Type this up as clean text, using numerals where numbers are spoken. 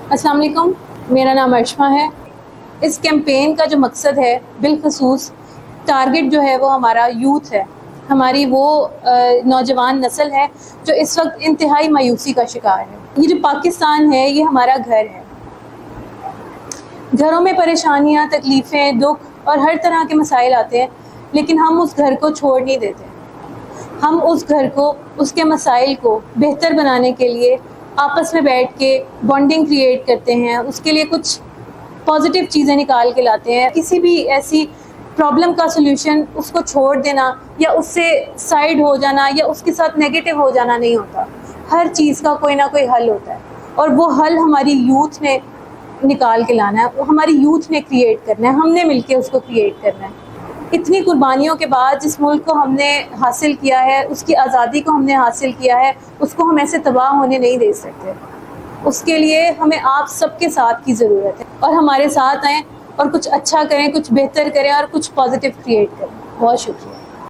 अस्सलाम वालेकुम, मेरा नाम अर्शमा है। इस कैंपेन का जो मकसद है बिलखसूस टारगेट जो है वो हमारा यूथ है, हमारी वो नौजवान नस्ल है जो इस वक्त इंतहाई मायूसी का शिकार है। ये जो पाकिस्तान है ये हमारा घर है। घरों में परेशानियाँ, तकलीफ़ें, दुख और हर तरह के मसाइल आते हैं, लेकिन हम उस घर को छोड़ नहीं देते। हम उस घर को, उसके मसाइल को बेहतर बनाने के लिए आपस में बैठ के बॉन्डिंग क्रिएट करते हैं, उसके लिए कुछ पॉजिटिव चीज़ें निकाल के लाते हैं। किसी भी ऐसी प्रॉब्लम का सल्यूशन उसको छोड़ देना या उससे साइड हो जाना या उसके साथ नेगेटिव हो जाना नहीं होता। हर चीज़ का कोई ना कोई हल होता है और वो हल हमारी यूथ ने निकाल के लाना है, वो हमारी यूथ ने क्रिएट करना है, हमने मिलके उसको क्रिएट करना है। इतनी कुर्बानियों के बाद जिस मुल्क को हमने हासिल किया है, उसकी आज़ादी को हमने हासिल किया है, उसको हम ऐसे तबाह होने नहीं दे सकते। उसके लिए हमें आप सबके साथ की ज़रूरत है और हमारे साथ आएँ और कुछ अच्छा करें, कुछ बेहतर करें और कुछ पॉजिटिव क्रिएट करें। बहुत शुक्रिया।